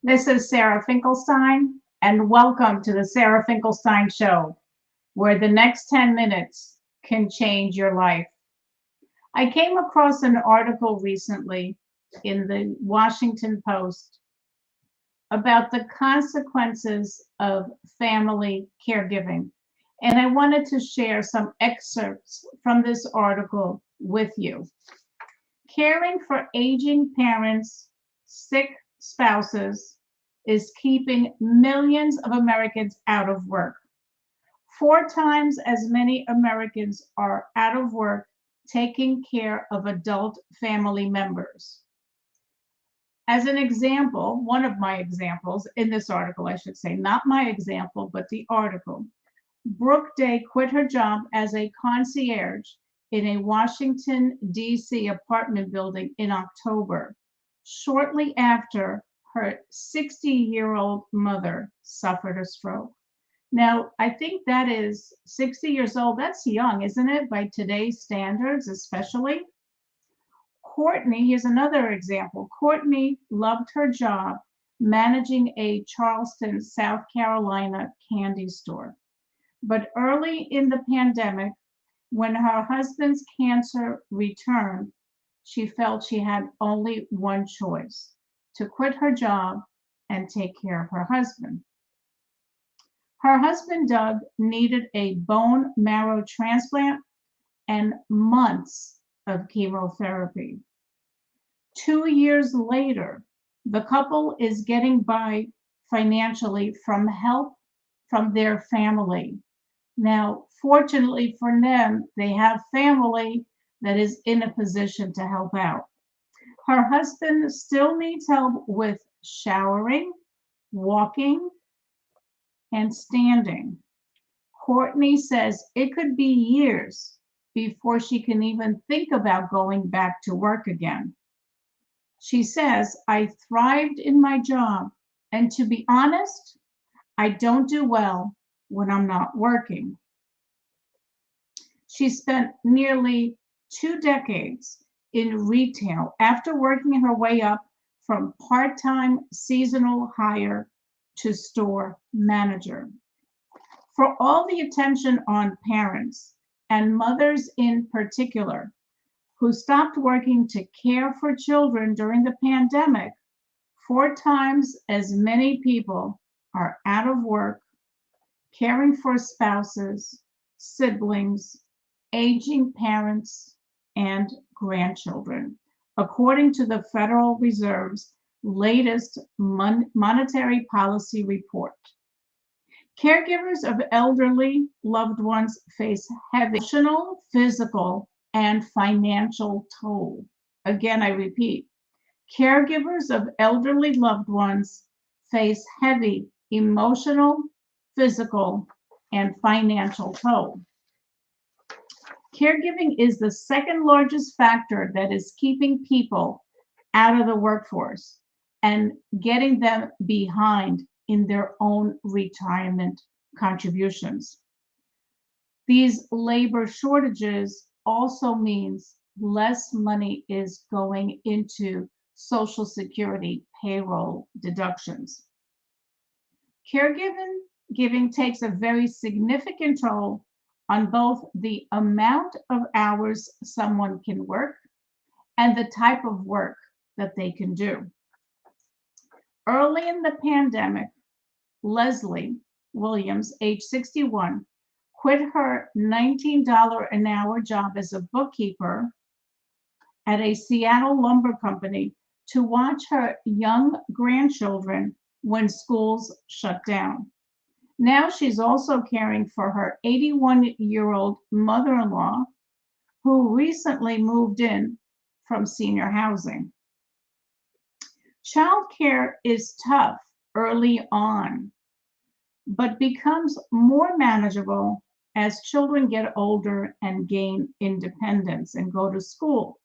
This is Sarah Finkelstein, and welcome to the Sarah Finkelstein Show, where the next 10 minutes can change your life. I came across an article recently in the Washington Post about the consequences of family caregiving, and I wanted to share some excerpts from this article with you. Caring for aging parents, sick spouses, is keeping millions of Americans out of work. Four times as many Americans are out of work taking care of adult family members. As an example, one of my examples in this article, I should say, not my example, but the article, Brooke Day quit her job as a concierge in a Washington, D.C. apartment building in October, shortly after her 60-year-old mother suffered a stroke. Now, I think that is 60 years old. That's young, isn't it, by today's standards, especially? Courtney, here's another example. Courtney loved her job managing a Charleston, South Carolina candy store. But early in the pandemic, when her husband's cancer returned, she felt she had only one choice: to quit her job and take care of her husband. Her husband, Doug, needed a bone marrow transplant and months of chemotherapy. 2 years later, the couple is getting by financially from help from their family. Now, fortunately for them, they have family that is in a position to help out. Her husband still needs help with showering, walking, and standing. Courtney says it could be years before she can even think about going back to work again. She says, I thrived in my job, and to be honest, I don't do well when I'm not working. She spent nearly 2 decades in retail after working her way up from part-time seasonal hire to store manager. For all the attention on parents, and mothers in particular, who stopped working to care for children during the pandemic, 4 times as many people are out of work caring for spouses, siblings, aging parents, and grandchildren, according to the Federal Reserve's latest monetary policy report. Caregivers of elderly loved ones face heavy emotional, physical, and financial toll. Again, I repeat, caregivers of elderly loved ones face heavy emotional, physical, and financial toll. Caregiving is the second largest factor that is keeping people out of the workforce and getting them behind in their own retirement contributions. These labor shortages also means less money is going into Social Security payroll deductions. Caregiving takes a very significant toll on both the amount of hours someone can work and the type of work that they can do. Early in the pandemic, Leslie Williams, age 61, quit her $19 an hour job as a bookkeeper at a Seattle lumber company to watch her young grandchildren when schools shut down. Now she's also caring for her 81-year-old mother-in-law who recently moved in from senior housing. Childcare is tough early on, but becomes more manageable as children get older and gain independence and go to school.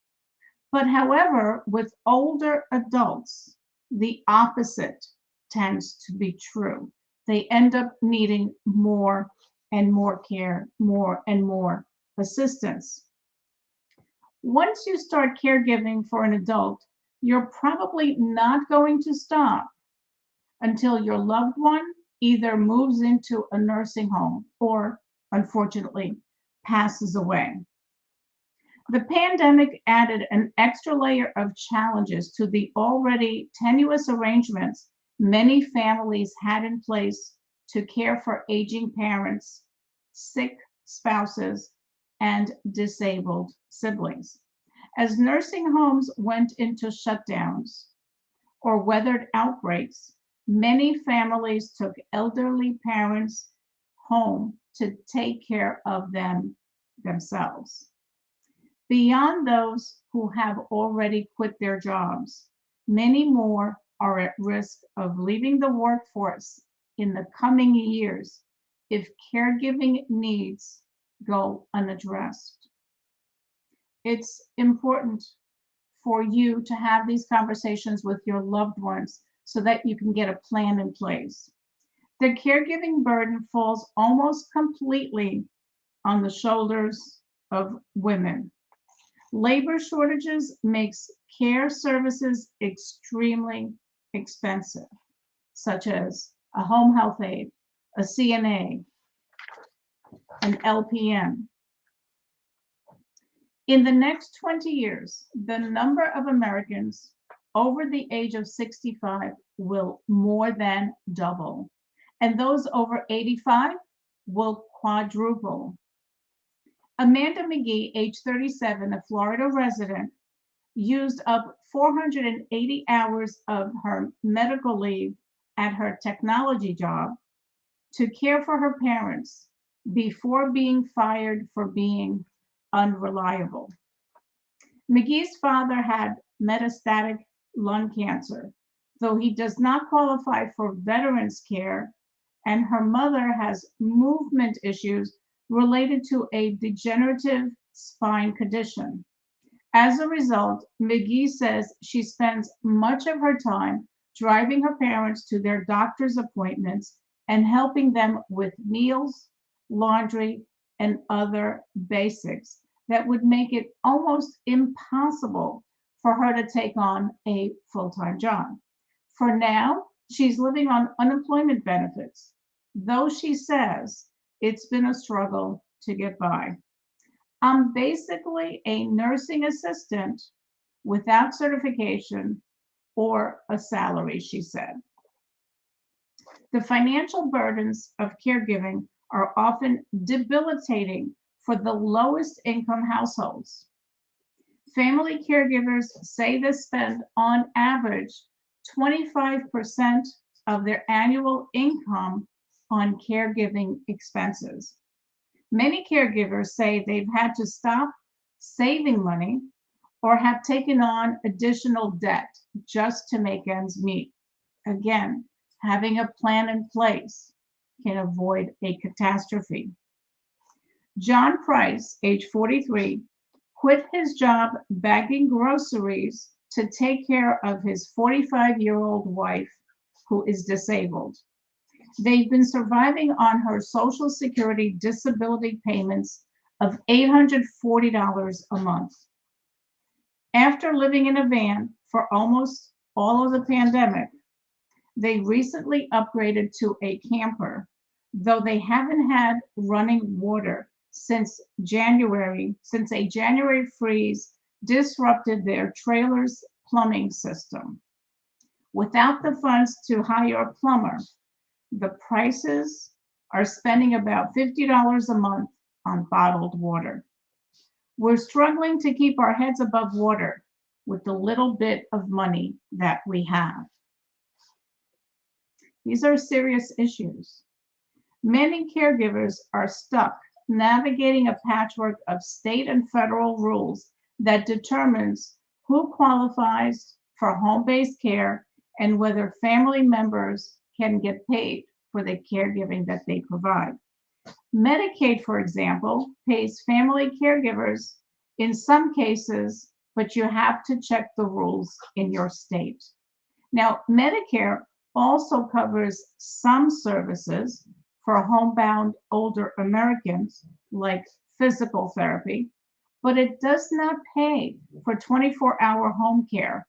But however, with older adults, the opposite tends to be true. They end up needing more and more care, more and more assistance. Once you start caregiving for an adult, you're probably not going to stop until your loved one either moves into a nursing home or, unfortunately, passes away. The pandemic added an extra layer of challenges to the already tenuous arrangements many families had in place to care for aging parents, sick spouses, and disabled siblings. As nursing homes went into shutdowns or weathered outbreaks, many families took elderly parents home to take care of them themselves. Beyond those who have already quit their jobs, many more are at risk of leaving the workforce in the coming years if caregiving needs go unaddressed. It's important for you to have these conversations with your loved ones so that you can get a plan in place. The caregiving burden falls almost completely on the shoulders of women. Labor shortages makes care services extremely expensive, such as a home health aide, a CNA, an LPN. In the next 20 years, the number of Americans over the age of 65 will more than double, and those over 85 will quadruple. Amanda McGee, age 37, a Florida resident, used up 480 hours of her medical leave at her technology job to care for her parents before being fired for being unreliable. McGee's father had metastatic lung cancer, though he does not qualify for veterans care, and her mother has movement issues related to a degenerative spine condition. As a result, McGee says she spends much of her time driving her parents to their doctor's appointments and helping them with meals, laundry, and other basics that would make it almost impossible for her to take on a full-time job. For now, she's living on unemployment benefits, though she says it's been a struggle to get by. I'm basically a nursing assistant without certification or a salary, she said. The financial burdens of caregiving are often debilitating for the lowest income households. Family caregivers say they spend on average 25% of their annual income on caregiving expenses. Many caregivers say they've had to stop saving money or have taken on additional debt just to make ends meet. Again, having a plan in place can avoid a catastrophe. John Price, age 43, quit his job bagging groceries to take care of his 45-year-old wife who is disabled. They've been surviving on her Social Security disability payments of $840 a month. After living in a van for almost all of the pandemic, they recently upgraded to a camper, though they haven't had running water since a January freeze disrupted their trailer's plumbing system. Without the funds to hire a plumber, the Prices are spending about $50 a month on bottled water. We're struggling to keep our heads above water with the little bit of money that we have. These are serious issues. Many caregivers are stuck navigating a patchwork of state and federal rules that determines who qualifies for home-based care and whether family members can get paid for the caregiving that they provide. Medicaid, for example, pays family caregivers in some cases, but you have to check the rules in your state. Now, Medicare also covers some services for homebound older Americans, like physical therapy, but it does not pay for 24-hour home care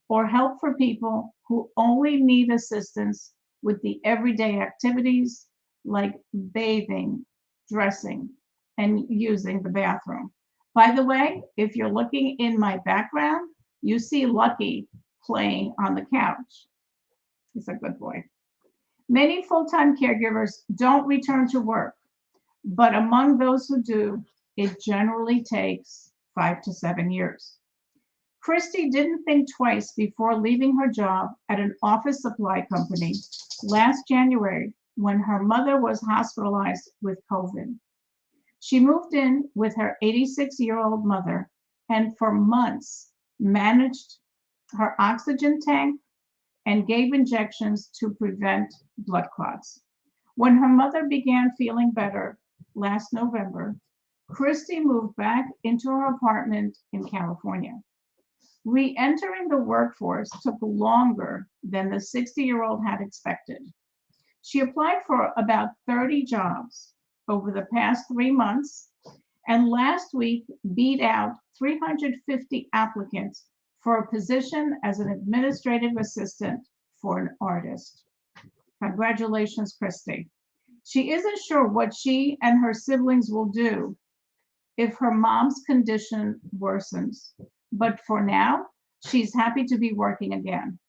or help for people who only need assistance with the everyday activities like bathing, dressing, and using the bathroom. By the way, if you're looking in my background, you see Lucky playing on the couch. He's a good boy. Many full-time caregivers don't return to work, but among those who do, it generally takes 5 to 7 years. Christy didn't think twice before leaving her job at an office supply company last January when her mother was hospitalized with COVID. She moved in with her 86-year-old mother and for months managed her oxygen tank and gave injections to prevent blood clots. When her mother began feeling better last November, Christy moved back into her apartment in California. Re-entering the workforce took longer than the 60-year-old had expected. She applied for about 30 jobs over the past 3 months and last week beat out 350 applicants for a position as an administrative assistant for an artist. Congratulations, Christy. She isn't sure what she and her siblings will do if her mom's condition worsens, but for now, she's happy to be working again.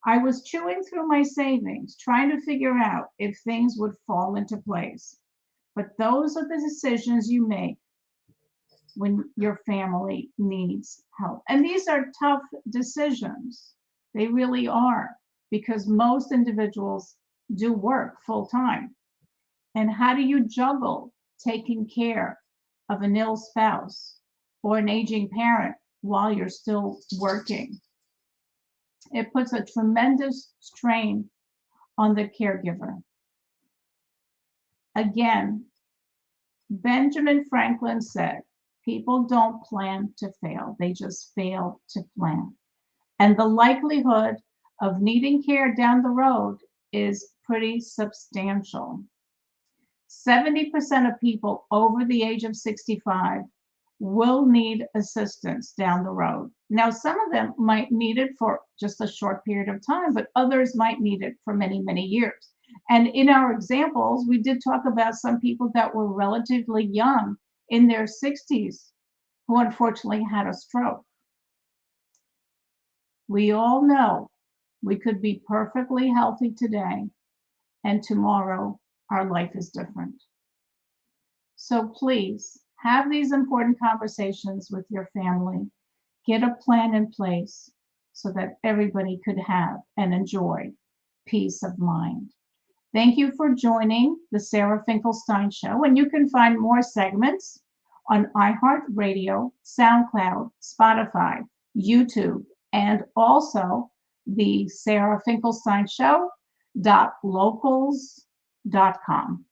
I was chewing through my savings, trying to figure out if things would fall into place. But those are the decisions you make when your family needs help. And these are tough decisions. They really are, because most individuals do work full time. And how do you juggle taking care of an ill spouse or an aging parent while you're still working? It puts a tremendous strain on the caregiver. Again, Benjamin Franklin said, people don't plan to fail, they just fail to plan. And the likelihood of needing care down the road is pretty substantial. 70% of people over the age of 65 will need assistance down the road. Now, some of them might need it for just a short period of time, but others might need it for many, many years. And in our examples, we did talk about some people that were relatively young in their 60s who unfortunately had a stroke. We all know we could be perfectly healthy today, and tomorrow our life is different. So please have these important conversations with your family. Get a plan in place so that everybody could have and enjoy peace of mind. Thank you for joining the Sarah Finkelstein Show, and you can find more segments on iHeartRadio, SoundCloud, Spotify, YouTube, and also the Sarah Finkelstein Show.locals.com.